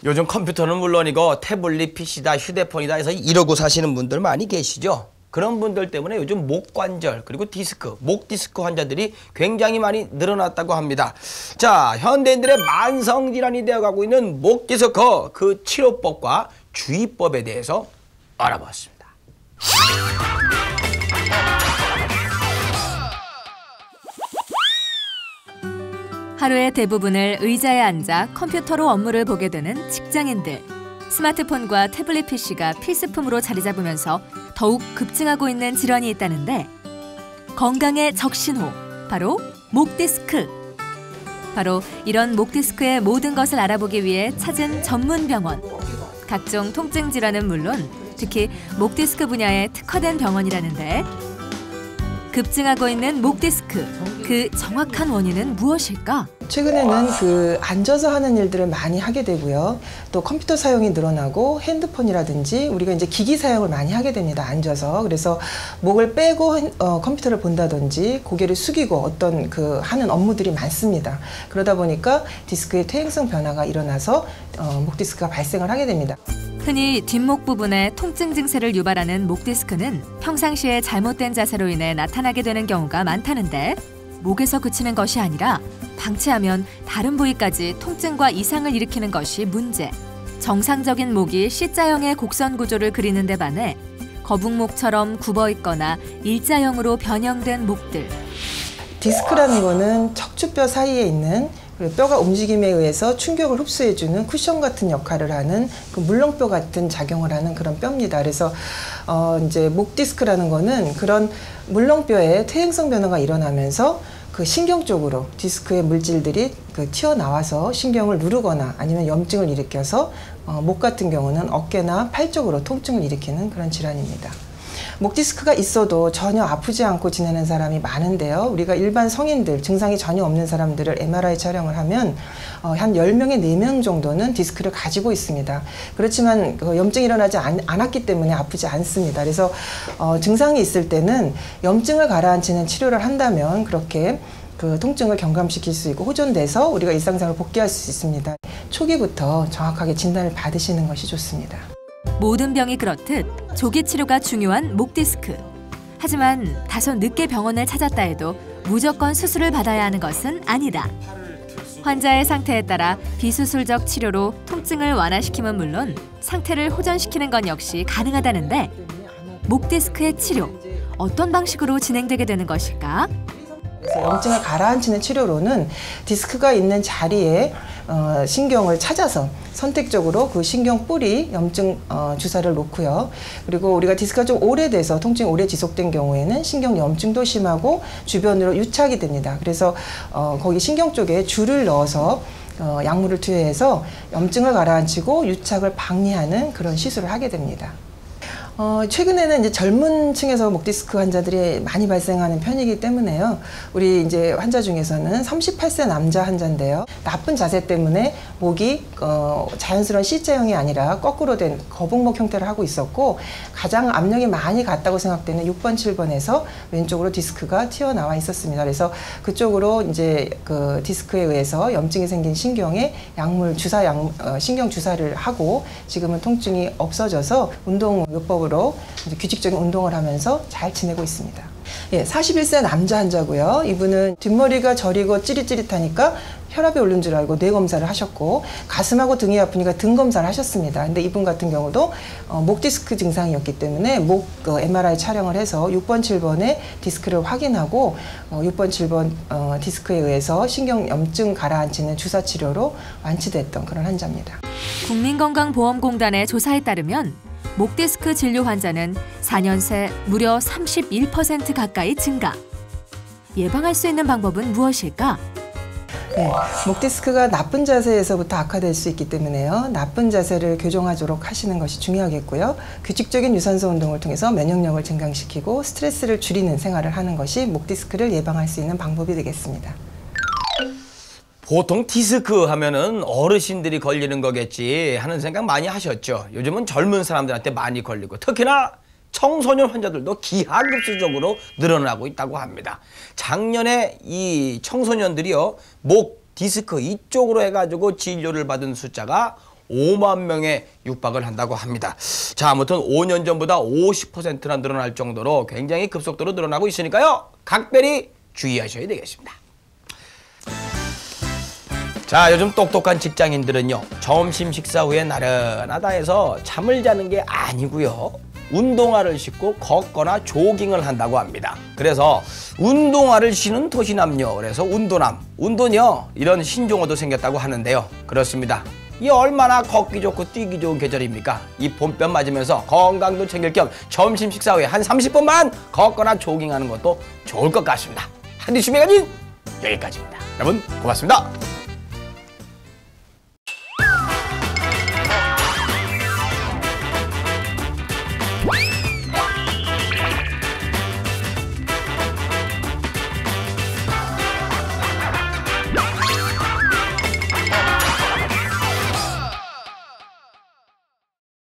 요즘 컴퓨터는 물론이고 태블릿, PC다, 휴대폰이다 해서 이러고 사시는 분들 많이 계시죠? 그런 분들 때문에 요즘 목 관절 그리고 디스크, 목 디스크 환자들이 굉장히 많이 늘어났다고 합니다. 자, 현대인들의 만성 질환이 되어가고 있는 목 디스크 그 치료법과 주의법에 대해서 알아봤습니다. 하루의 대부분을 의자에 앉아 컴퓨터로 업무를 보게 되는 직장인들. 스마트폰과 태블릿 PC가 필수품으로 자리 잡으면서 더욱 급증하고 있는 질환이 있다는데 건강의 적신호, 바로 목 디스크. 바로 이런 목 디스크의 모든 것을 알아보기 위해 찾은 전문 병원. 각종 통증 질환은 물론 특히 목 디스크 분야에 특화된 병원이라는데 급증하고 있는 목 디스크, 그 정확한 원인은 무엇일까? 최근에는 앉아서 하는 일들을 많이 하게 되고요. 또 컴퓨터 사용이 늘어나고 핸드폰이라든지 우리가 이제 기기 사용을 많이 하게 됩니다. 앉아서. 그래서 목을 빼고 컴퓨터를 본다든지 고개를 숙이고 어떤 하는 업무들이 많습니다. 그러다 보니까 디스크의 퇴행성 변화가 일어나서 목 디스크가 발생을 하게 됩니다. 흔히 뒷목 부분에 통증 증세를 유발하는 목 디스크는 평상시에 잘못된 자세로 인해 나타나게 되는 경우가 많다는데 목에서 그치는 것이 아니라 방치하면 다른 부위까지 통증과 이상을 일으키는 것이 문제. 정상적인 목이 C자형의 곡선 구조를 그리는 데 반해 거북목처럼 굽어 있거나 일자형으로 변형된 목들. 디스크라는 거는 척추뼈 사이에 있는 뼈가 움직임에 의해서 충격을 흡수해주는 쿠션 같은 역할을 하는 물렁뼈 같은 작용을 하는 그런 뼈입니다. 그래서 이제 목 디스크라는 거는 그런 물렁뼈에 퇴행성 변화가 일어나면서 신경 쪽으로 디스크의 물질들이 튀어나와서 신경을 누르거나 아니면 염증을 일으켜서 목 같은 경우는 어깨나 팔 쪽으로 통증을 일으키는 그런 질환입니다. 목 디스크가 있어도 전혀 아프지 않고 지내는 사람이 많은데요. 우리가 일반 성인들, 증상이 전혀 없는 사람들을 MRI 촬영을 하면 한 10명에 4명 정도는 디스크를 가지고 있습니다. 그렇지만 염증이 일어나지 않았기 때문에 아프지 않습니다. 그래서 증상이 있을 때는 염증을 가라앉히는 치료를 한다면 그렇게 통증을 경감시킬 수 있고 호전돼서 우리가 일상생활을 복귀할 수 있습니다. 초기부터 정확하게 진단을 받으시는 것이 좋습니다. 모든 병이 그렇듯 조기 치료가 중요한 목 디스크. 하지만 다소 늦게 병원을 찾았다 해도 무조건 수술을 받아야 하는 것은 아니다. 환자의 상태에 따라 비수술적 치료로 통증을 완화시키면 물론 상태를 호전시키는 건 역시 가능하다는데 목 디스크의 치료, 어떤 방식으로 진행되게 되는 것일까? 염증을 가라앉히는 치료로는 디스크가 있는 자리에 신경을 찾아서 선택적으로 신경 뿌리 염증 주사를 놓고요. 그리고 우리가 디스크가 좀 오래돼서 통증이 오래 지속된 경우에는 신경 염증도 심하고 주변으로 유착이 됩니다. 그래서 거기 신경 쪽에 줄을 넣어서 약물을 투여해서 염증을 가라앉히고 유착을 방지하는 그런 시술을 하게 됩니다. 최근에는 이제 젊은 층에서 목 디스크 환자들이 많이 발생하는 편이기 때문에요. 우리 이제 환자 중에서는 38세 남자 환자인데요. 나쁜 자세 때문에 목이 자연스러운 C자형이 아니라 거꾸로 된 거북목 형태를 하고 있었고 가장 압력이 많이 갔다고 생각되는 6번, 7번에서 왼쪽으로 디스크가 튀어나와 있었습니다. 그래서 그쪽으로 이제 디스크에 의해서 염증이 생긴 신경에 신경 주사를 하고 지금은 통증이 없어져서 운동요법으로 이제 규칙적인 운동을 하면서 잘 지내고 있습니다. 예, 41세 남자 환자고요. 이분은 뒷머리가 저리고 찌릿찌릿하니까 혈압이 오른 줄 알고 뇌 검사를 하셨고 가슴하고 등이 아프니까 등 검사를 하셨습니다. 근데 이분 같은 경우도 목 디스크 증상이었기 때문에 목 MRI 촬영을 해서 6번, 7번에 디스크를 확인하고 6번, 7번 디스크에 의해서 신경 염증 가라앉히는 주사 치료로 완치됐던 그런 환자입니다. 국민건강보험공단의 조사에 따르면 목 디스크 진료 환자는 4년 새 무려 31% 가까이 증가. 예방할 수 있는 방법은 무엇일까? 네, 목 디스크가 나쁜 자세에서부터 악화될 수 있기 때문에요. 나쁜 자세를 교정하도록 하시는 것이 중요하겠고요. 규칙적인 유산소 운동을 통해서 면역력을 증강시키고 스트레스를 줄이는 생활을 하는 것이 목 디스크를 예방할 수 있는 방법이 되겠습니다. 보통 디스크 하면은 어르신들이 걸리는 거겠지 하는 생각 많이 하셨죠. 요즘은 젊은 사람들한테 많이 걸리고 특히나 청소년 환자들도 기하급수적으로 늘어나고 있다고 합니다. 작년에 이 청소년들이요 목 디스크 이쪽으로 해가지고 진료를 받은 숫자가 5만 명에 육박을 한다고 합니다. 자, 아무튼 5년 전보다 50%나 늘어날 정도로 굉장히 급속도로 늘어나고 있으니까요. 각별히 주의하셔야 되겠습니다. 자, 요즘 똑똑한 직장인들은요, 점심 식사 후에 나른하다 해서 잠을 자는 게 아니고요, 운동화를 신고 걷거나 조깅을 한다고 합니다. 그래서 운동화를 신은 도시남녀, 그래서 운도남, 운도녀, 이런 신종어도 생겼다고 하는데요. 그렇습니다. 이 얼마나 걷기 좋고 뛰기 좋은 계절입니까? 이 봄볕 맞으면서 건강도 챙길 겸 점심 식사 후에 한 30분만 걷거나 조깅하는 것도 좋을 것 같습니다. 한디슈 매거진 여기까지입니다. 여러분 고맙습니다.